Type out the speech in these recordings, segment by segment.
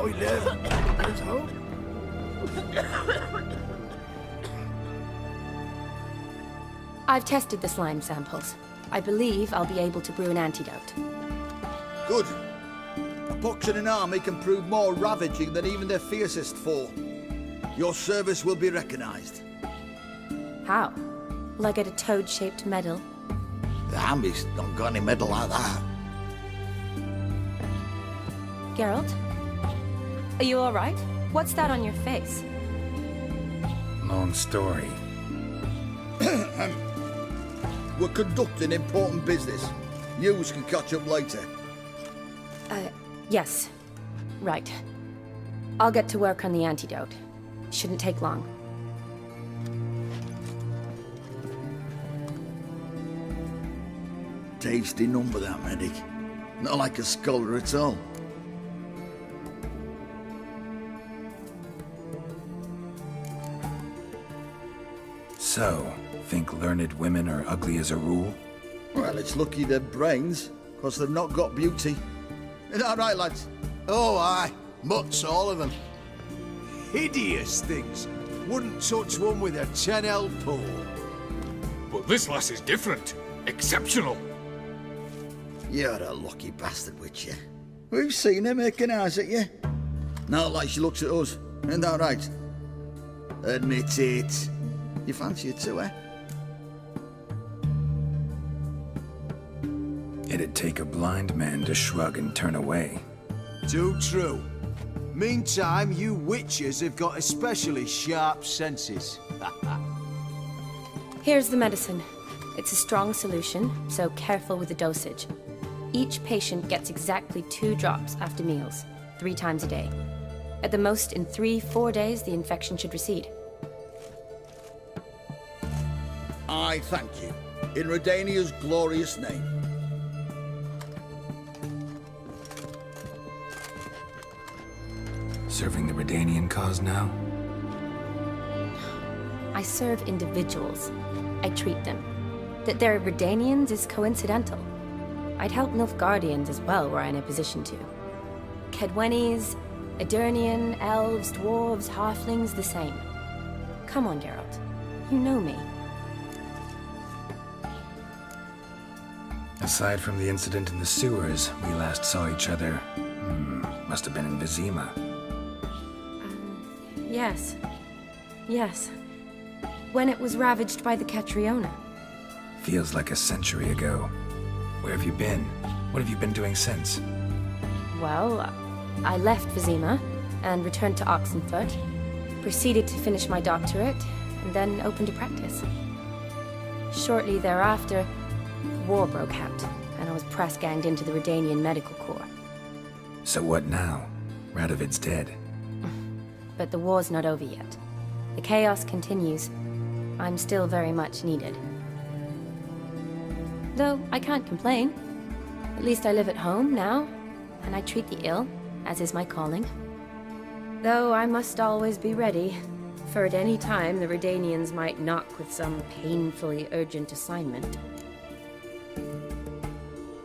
I live. Let's hope. I've tested the slime samples. I believe I'll be able to brew an antidote. Good. A pox in an army can prove more ravaging than even their fiercest foe. Your service will be recognized. How? Will I get a toad-shaped medal? The army's not got any medal like that. Geralt? Are you alright? What's that on your face? Long story. We're conducting important business. Yous can catch up later. Yes. Right. I'll get to work on the antidote. Shouldn't take long. Tasty number, that medic. Not like a scholar at all. So, think learned women are ugly as a rule? Well, it's lucky they're brains, because they've not got beauty. Is that right, lads? Oh, aye. Mutts, all of them. Hideous things. Wouldn't touch one with a 10L pole. But this lass is different. Exceptional. You're a lucky bastard, Witcher. We've seen her making eyes at you. Not like she looks at us. Isn't that right? Admit it. You fancy it too, eh? It'd take a blind man to shrug and turn away. Too true. Meantime, you witches have got especially sharp senses. Here's the medicine. It's a strong solution, so careful with the dosage. Each patient gets exactly 2 drops after meals, 3 times a day. At the most, in 3-4 days, the infection should recede. I thank you. In Redania's glorious name. Serving the Redanian cause now? I serve individuals. I treat them. That they're Redanians is coincidental. I'd help Nilfgaardians as well were I in a position to. Kedwenis, Edirnian, elves, dwarves, halflings, the same. Come on, Geralt. You know me. Aside from the incident in the sewers, we last saw each other, must have been in Vizima. Yes. Yes. When it was ravaged by the Catriona. Feels like a century ago. Where have you been? What have you been doing since? Well, I left Vizima and returned to Oxenfoot, proceeded to finish my doctorate, and then opened a practice. Shortly thereafter, war broke out, and I was press-ganged into the Redanian Medical Corps. So what now? Radovid's dead. But the war's not over yet. The chaos continues. I'm still very much needed. Though I can't complain. At least I live at home now, and I treat the ill, as is my calling. Though I must always be ready, for at any time the Redanians might knock with some painfully urgent assignment.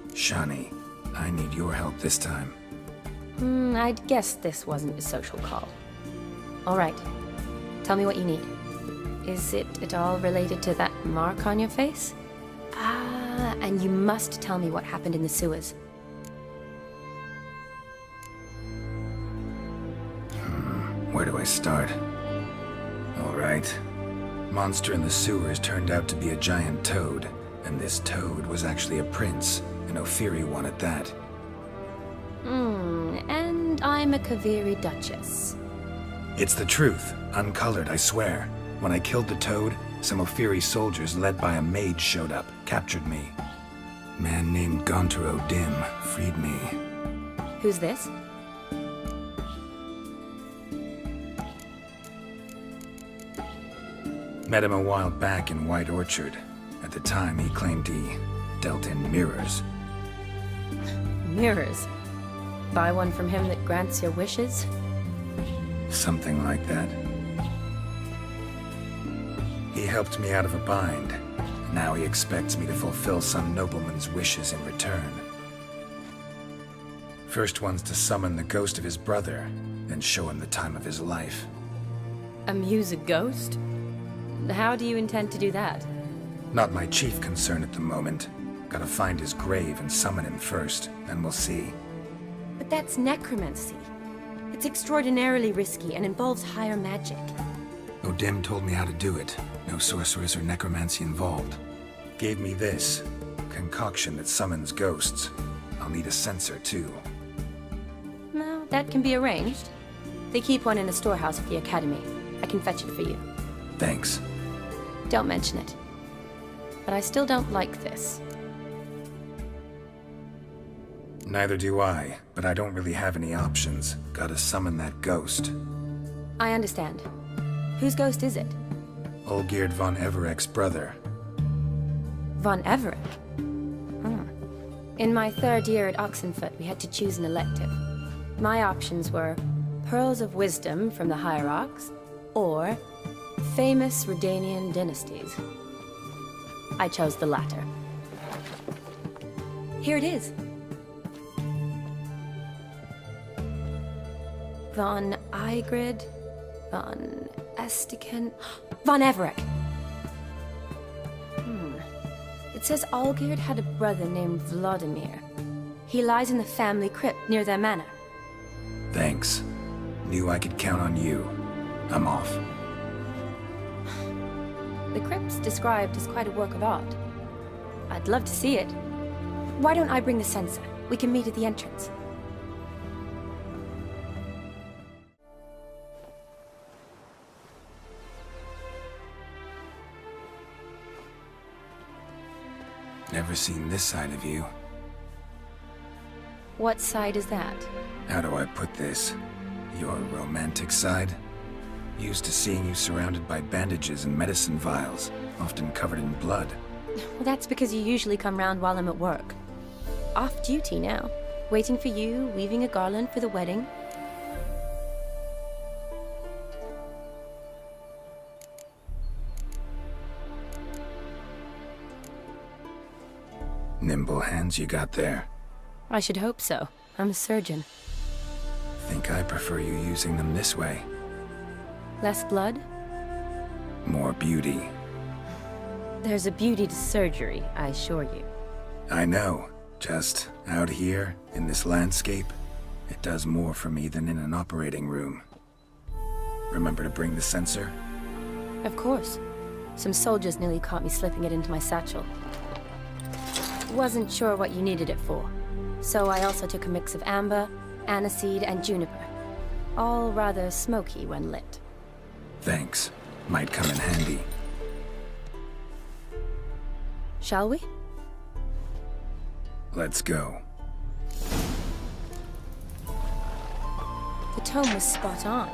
Shani, I need your help this time. I'd guess this wasn't a social call. All right. Tell me what you need. Is it at all related to that mark on your face? Ah, and you must tell me what happened in the sewers. Where do I start? All right. Monster in the sewers turned out to be a giant toad, and this toad was actually a prince, an Ophiri one at that. And I'm a Kaviri Duchess. It's the truth, uncolored, I swear. When I killed the toad, some Ophiri soldiers led by a mage showed up, captured me. Man named Gontaro Dim freed me. Who's this? Met him a while back in White Orchard. At the time, he claimed he dealt in mirrors. Mirrors. Buy one from him that grants your wishes? Something like that. He helped me out of a bind. Now he expects me to fulfill some nobleman's wishes in return. First one's to summon the ghost of his brother, and show him the time of his life. Amuse a ghost? How do you intend to do that? Not my chief concern at the moment. Gotta find his grave and summon him first, and we'll see. But that's necromancy. It's extraordinarily risky and involves higher magic. O'Dim told me how to do it. No sorceress or necromancy involved. Gave me this concoction that summons ghosts. I'll need a sensor, too. No, that can be arranged. They keep one in a storehouse at the academy. I can fetch it for you. Thanks. Don't mention it. But I still don't like this. Neither do I, but I don't really have any options. Gotta summon that ghost. I understand. Whose ghost is it? Olgierd von Everek's brother. Von Everett? In my third year at Oxenfoot, we had to choose an elective. My options were Pearls of Wisdom from the Hierarchs, or Famous Redanian Dynasties. I chose the latter. Here it is. Von Igrid, Von Estiken, Von Everek. It says Olgierd had a brother named Vladimir. He lies in the family crypt near their manor. Thanks. Knew I could count on you. I'm off. The crypt's described as quite a work of art. I'd love to see it. Why don't I bring the sensor? We can meet at the entrance. Never seen this side of you. What side is that? How do I put this? Your romantic side? Used to seeing you surrounded by bandages and medicine vials, often covered in blood. Well, that's because you usually come round while I'm at work. Off duty now. Waiting for you, weaving a garland for the wedding. Nimble hands you got there. I should hope so. I'm a surgeon. Think I prefer you using them this way. Less blood? More beauty. There's a beauty to surgery, I assure you. I know. Just out here, in this landscape, it does more for me than in an operating room. Remember to bring the sensor? Of course. Some soldiers nearly caught me slipping it into my satchel. Wasn't sure what you needed it for, so I also took a mix of amber, aniseed, and juniper. All rather smoky when lit. Thanks. Might come in handy. Shall we? Let's go. The tome was spot on.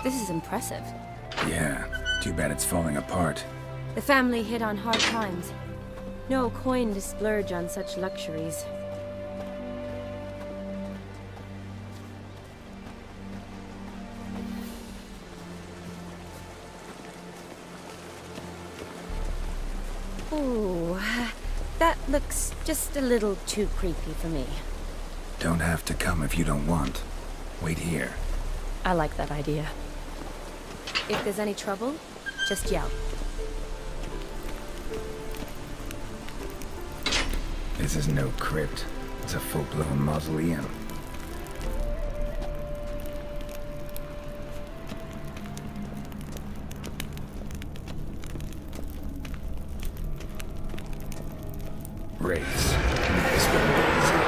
This is impressive. Yeah, too bad it's falling apart. The family hit on hard times. No coin to splurge on such luxuries. Ooh, that looks just a little too creepy for me. Don't have to come if you don't want. Wait here. I like that idea. If there's any trouble, just yell. This is no crypt. It's a full-blown mausoleum. Wraiths. This wouldn't be easy.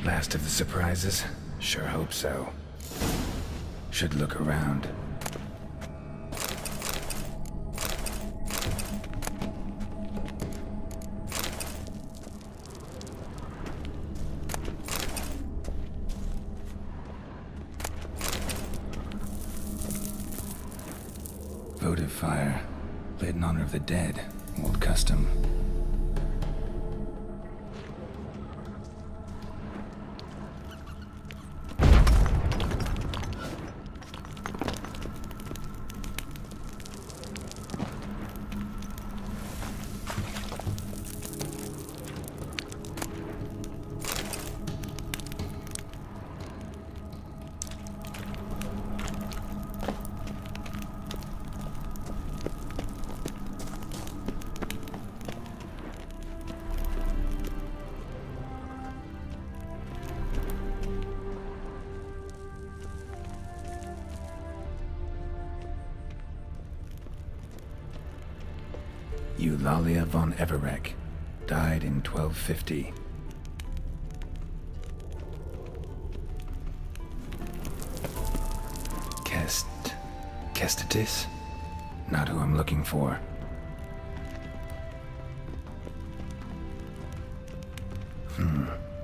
Last of the surprises. Sure hope so. Should look around. Votive fire, lit in honor of the dead. Old custom. Eulalia von Everek, died in 1250. Kestatis? Not who I'm looking for.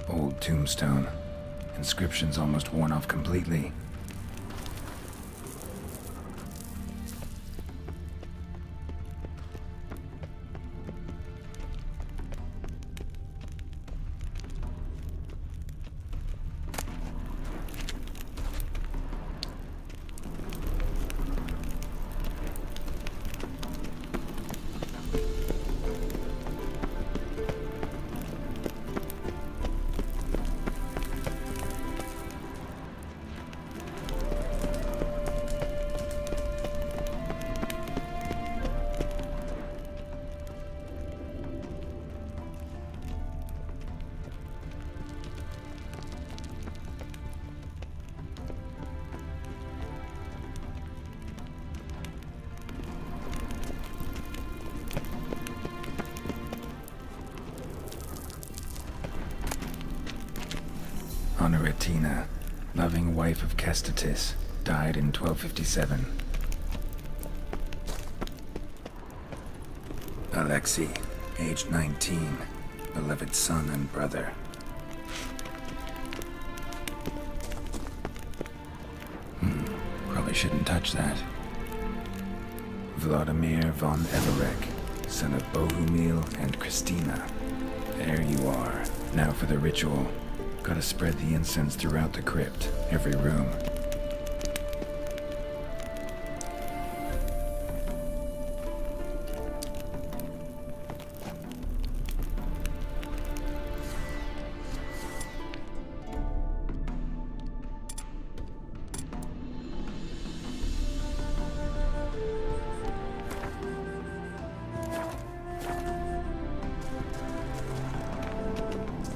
Old tombstone. Inscription's almost worn off completely. Honoratina, loving wife of Kestatis, died in 1257. Alexei, aged 19, beloved son and brother. Probably shouldn't touch that. Vladimir von Everek, son of Bohumil and Christina. There you are. Now for the ritual. Gotta spread the incense throughout the crypt, every room.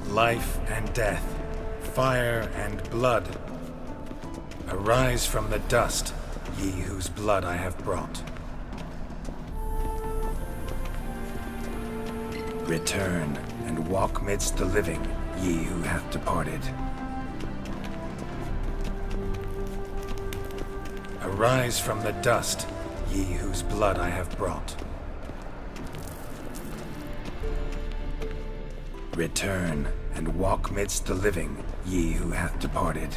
Life and death, fire and blood. Arise from the dust, ye whose blood I have brought. Return and walk midst the living, ye who hath departed. Arise from the dust, ye whose blood I have brought. Return and walk midst the living, ye who hath departed.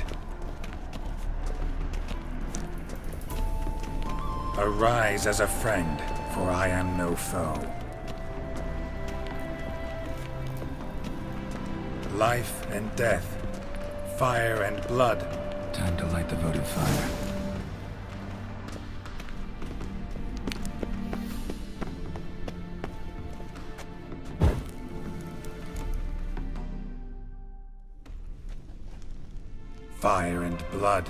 Arise as a friend, for I am no foe. Life and death, fire and blood. Time to light the votive fire. Fire and blood,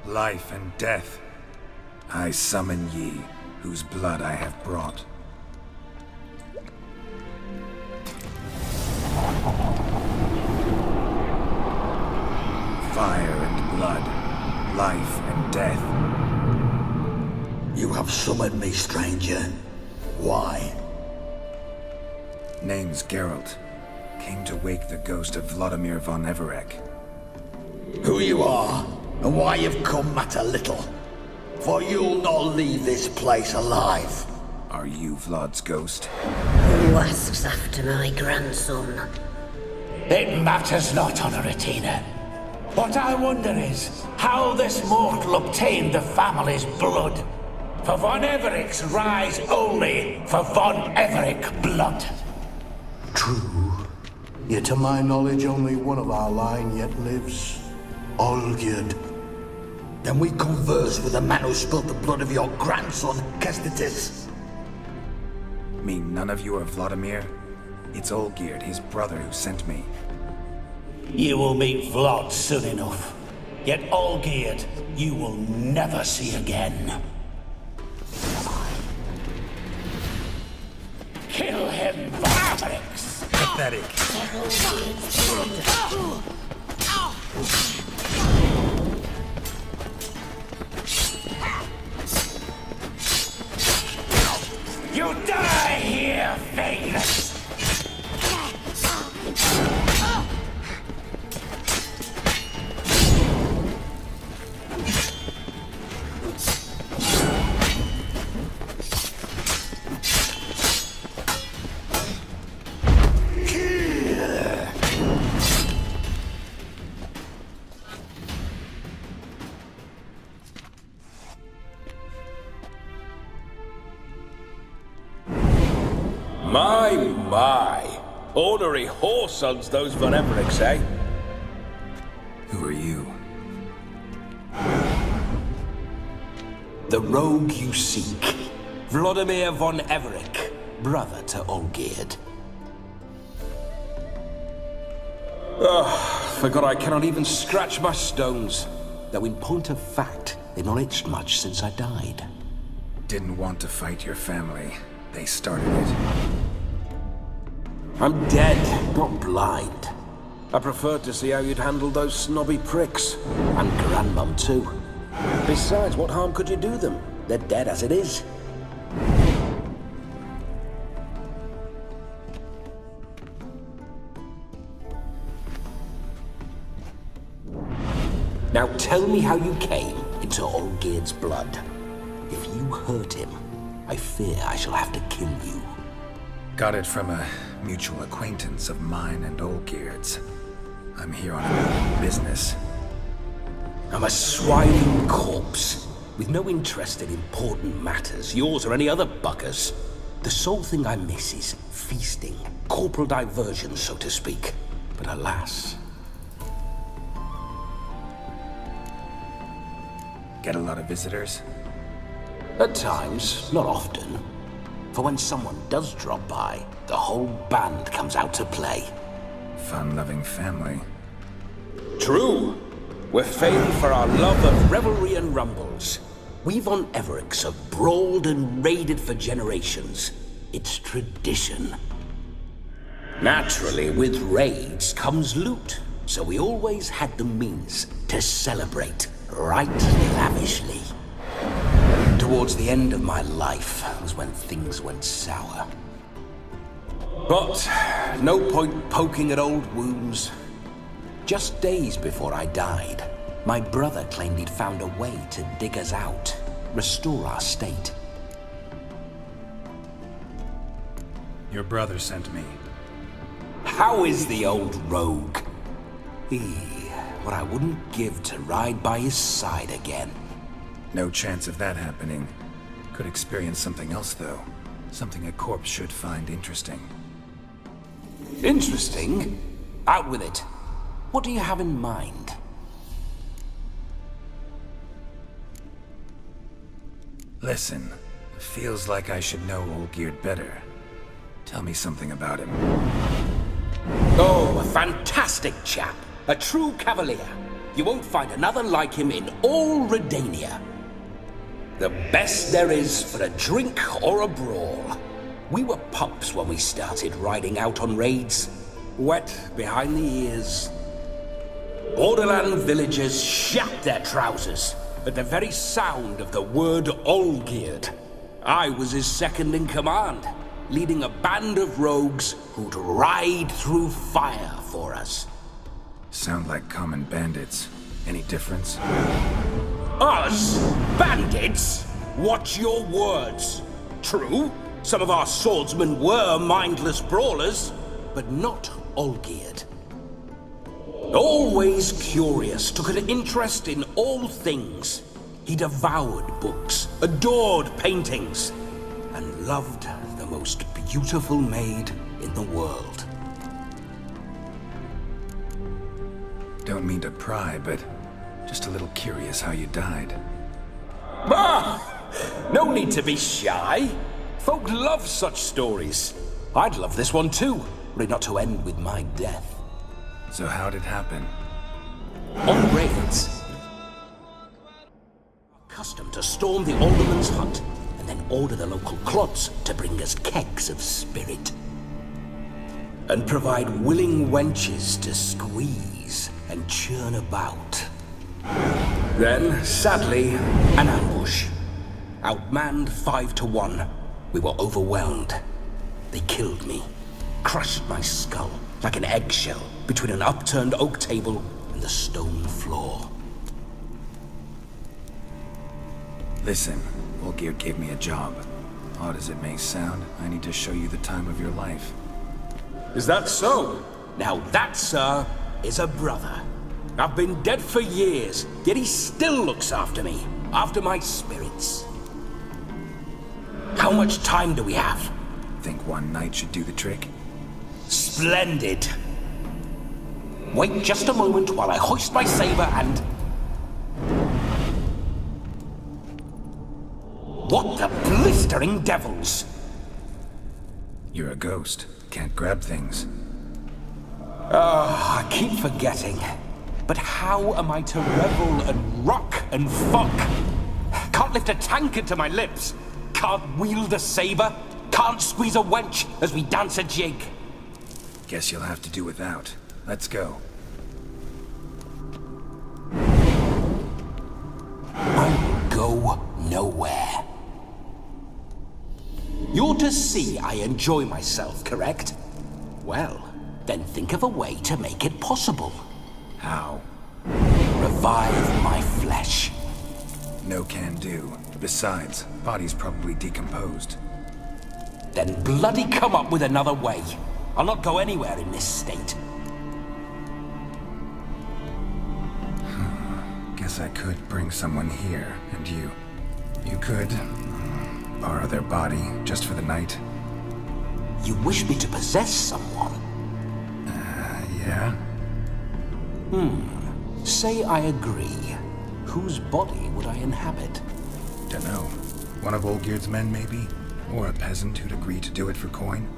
life and death. I summon ye, whose blood I have brought. Fire and blood, life and death. You have summoned me, stranger. Why? Name's Geralt. Came to wake the ghost of Vladimir von Everek. Who you are, and why you've come matter little. For you'll not leave this place alive. Are you Vlad's ghost? Who asks after my grandson? It matters not, Honoratina. What I wonder is how this mortal obtained the family's blood. For von Evericks rise only for von Everich blood. True. Yet to my knowledge, only one of our line yet lives. Olgierd. Then we converse with the man who spilled the blood of your grandson, Kestitis. Mean none of you are Vladimir? It's Olgierd, his brother, who sent me. You will meet Vlad soon enough. Yet Olgierd, you will never see again. Kill him, von Evericks! Pathetic. You die here, Vegas! My. Ornery whoresons, those von Evericks, eh? Who are you? The rogue you seek. Vladimir von Everich, brother to Olgierd. Forgot I cannot even scratch my stones. Though in point of fact, they've not itched much since I died. Didn't want to fight your family. They started it. I'm dead, not blind. I preferred to see how you'd handle those snobby pricks. And Grandmum, too. Besides, what harm could you do them? They're dead as it is. Now tell me how you came into Olgierd's blood. If you hurt him, I fear I shall have to kill you. Got it from a mutual acquaintance of mine and Olgierd's. I'm here on a business. I'm a swine corpse, with no interest in important matters, yours or any other buggers. The sole thing I miss is feasting, corporal diversion, so to speak. But alas... Get a lot of visitors? At times, not often. For when someone does drop by, the whole band comes out to play. Fun-loving family. True. We're famed for our love of revelry and rumbles. We von Evericks have brawled and raided for generations. It's tradition. Naturally, with raids comes loot, so we always had the means to celebrate right lavishly. Towards the end of my life was when things went sour. But no point poking at old wounds. Just days before I died, my brother claimed he'd found a way to dig us out, restore our state. Your brother sent me. How is the old rogue? What I wouldn't give to ride by his side again. No chance of that happening. Could experience something else, though. Something a corpse should find interesting. Interesting? Out with it. What do you have in mind? Listen, feels like I should know Olgierd better. Tell me something about him. Oh, a fantastic chap. A true cavalier. You won't find another like him in all Redania. The best there is for a drink or a brawl. We were pups when we started riding out on raids. Wet behind the ears. Borderland villagers shat their trousers at the very sound of the word Olgierd. I was his second in command, leading a band of rogues who'd ride through fire for us. Sound like common bandits. Any difference? Us? Bandits? Watch your words. True, some of our swordsmen were mindless brawlers, but not all-geared. Always curious, took an interest in all things. He devoured books, adored paintings, and loved the most beautiful maid in the world. Don't mean to pry, but just a little curious how you died. No need to be shy. Folk love such stories. I'd love this one too, were it not to end with my death. So how'd it happen? On raids, accustomed to storm the alderman's hut and then order the local clods to bring us kegs of spirit. And provide willing wenches to squeeze and churn about. Then, sadly, an ambush. Outmanned 5 to 1. We were overwhelmed. They killed me, crushed my skull like an eggshell between an upturned oak table and the stone floor. Listen, Olgierd gave me a job. Odd as it may sound, I need to show you the time of your life. Is that so? Now that, sir, is a brother. I've been dead for years, yet he still looks after me, after my spirits. How much time do we have? Think one night should do the trick? Splendid. Wait just a moment while I hoist my saber and... What the blistering devils? You're a ghost. Can't grab things. I keep forgetting. But how am I to revel and rock and fuck? Can't lift a tankard to my lips. Can't wield a saber. Can't squeeze a wench as we dance a jig. Guess you'll have to do without. Let's go. I will go nowhere. You're to see I enjoy myself, correct? Well, then think of a way to make it possible. How? Revive my flesh. No can do. Besides, body's probably decomposed. Then bloody come up with another way. I'll not go anywhere in this state. Guess I could bring someone here, and you. You could borrow their body just for the night. You wish me to possess someone? Yeah? Say I agree. Whose body would I inhabit? Dunno. One of Olgierd's men, maybe? Or a peasant who'd agree to do it for coin?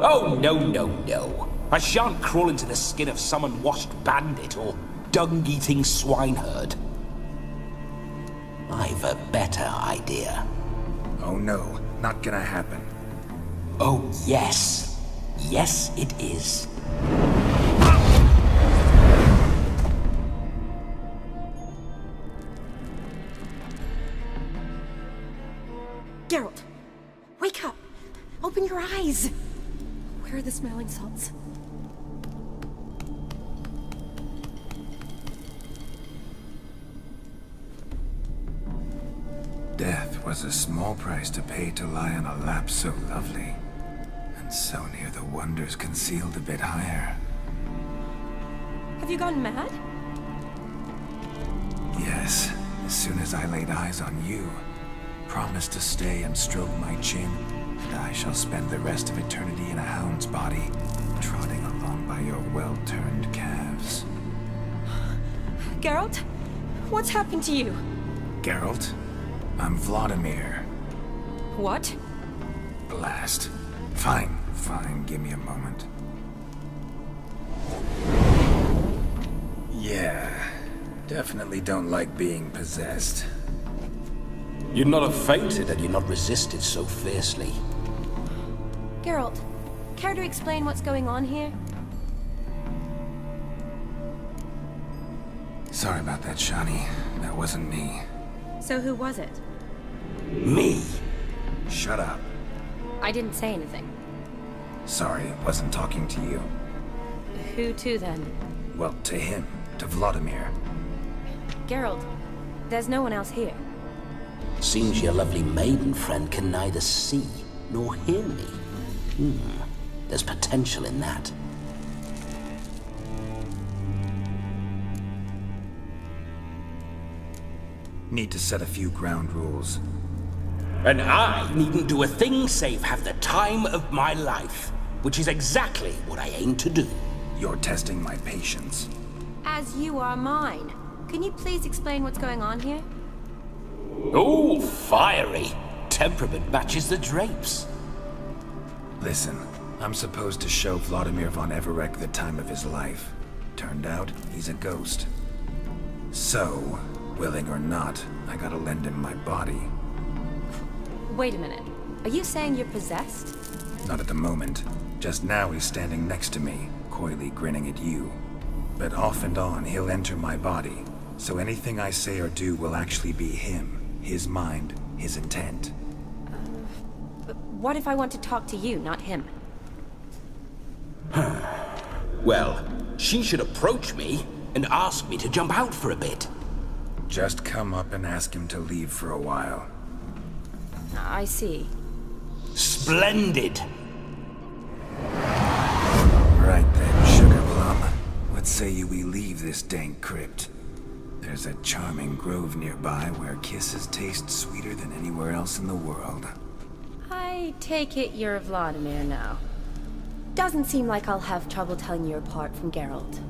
Oh, no. I shan't crawl into the skin of some unwashed bandit or dung-eating swineherd. I've a better idea. Oh no, not gonna happen. Oh, yes. Yes, it is. Geralt, wake up! Open your eyes! Where are the smelling salts? Death was a small price to pay to lie on a lap so lovely, and so near the wonders concealed a bit higher. Have you gone mad? Yes, as soon as I laid eyes on you, promised to stay and stroke my chin, and I shall spend the rest of eternity in a hound's body, trotting along by your well-turned calves. Geralt? What's happened to you? Geralt? I'm Vladimir. What? Blast. Fine, give me a moment. Yeah, definitely don't like being possessed. You'd not have fainted had you not resisted so fiercely. Geralt, care to explain what's going on here? Sorry about that, Shani. That wasn't me. So who was it? Me? Shut up. I didn't say anything. Sorry, wasn't talking to you. Who to then? Well, to him. to Vladimir. Geralt, there's no one else here. Seems your lovely maiden friend can neither see nor hear me. There's potential in that. Need to set a few ground rules. And I needn't do a thing save have the time of my life, which is exactly what I aim to do. You're testing my patience. As you are mine. Can you please explain what's going on here? Oh, fiery. Temperament matches the drapes. Listen, I'm supposed to show Vladimir von Everec the time of his life. Turned out, he's a ghost. So, willing or not, I gotta lend him my body. Wait a minute. Are you saying you're possessed? Not at the moment. Just now he's standing next to me, coyly grinning at you. But off and on, he'll enter my body. So anything I say or do will actually be him, his mind, his intent. But what if I want to talk to you, not him? Well, she should approach me and ask me to jump out for a bit. Just come up and ask him to leave for a while. I see. Splendid! Right then, Sugar Plum. What say you we leave this dank crypt? There's a charming grove nearby where kisses taste sweeter than anywhere else in the world. I take it you're Vladimir now. Doesn't seem like I'll have trouble telling you apart from Geralt.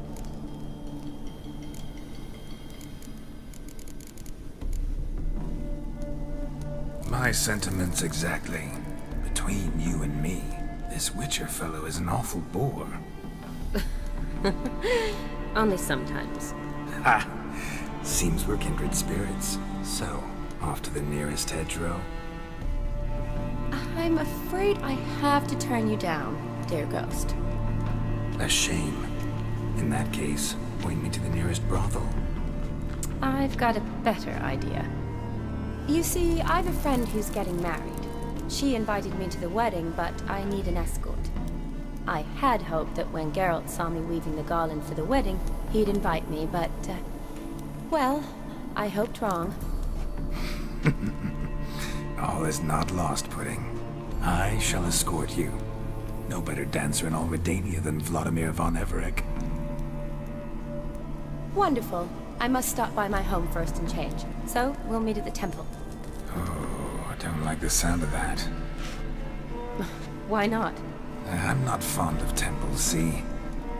My sentiments exactly. Between you and me, this Witcher fellow is an awful bore. Only sometimes. Ha! Seems we're kindred spirits. So, off to the nearest hedgerow? I'm afraid I have to turn you down, dear ghost. A shame. In that case, point me to the nearest brothel. I've got a better idea. You see, I've a friend who's getting married. She invited me to the wedding, but I need an escort. I had hoped that when Geralt saw me weaving the garland for the wedding, he'd invite me, but, well, I hoped wrong. All is not lost, Pudding. I shall escort you. No better dancer in all Redania than Vladimir von Everec. Wonderful. I must stop by my home first and change. So, we'll meet at the temple. Oh, I don't like the sound of that. Why not? I'm not fond of temples, see?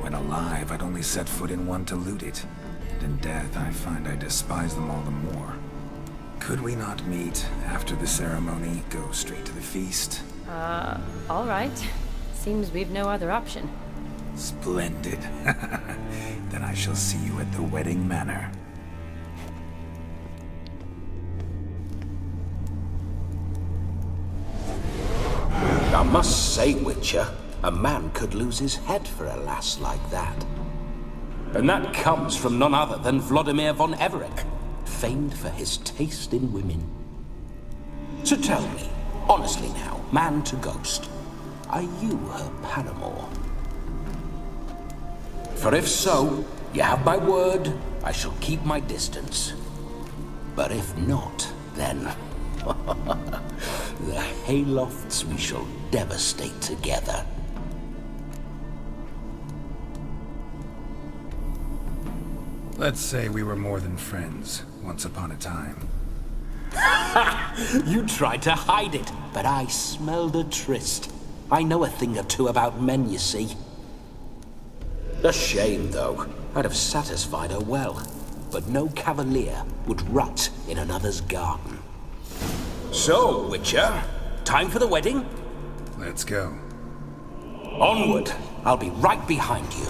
When alive, I'd only set foot in one to loot it. And in death, I find I despise them all the more. Could we not meet after the ceremony, go straight to the feast? All right. Seems we've no other option. Splendid. Then I shall see you at the wedding manor. I must say, Witcher, a man could lose his head for a lass like that. And that comes from none other than Vladimir von Everec, famed for his taste in women. So tell me, honestly now, man to ghost, are you her paramour? For if so, you have my word, I shall keep my distance. But if not, then the haylofts we shall devastate together. Let's say we were more than friends, once upon a time. You tried to hide it, but I smelled a tryst. I know a thing or two about men, you see. A shame, though. I'd have satisfied her well. But no cavalier would rot in another's garden. So, Witcher, time for the wedding? Let's go. Onward. I'll be right behind you.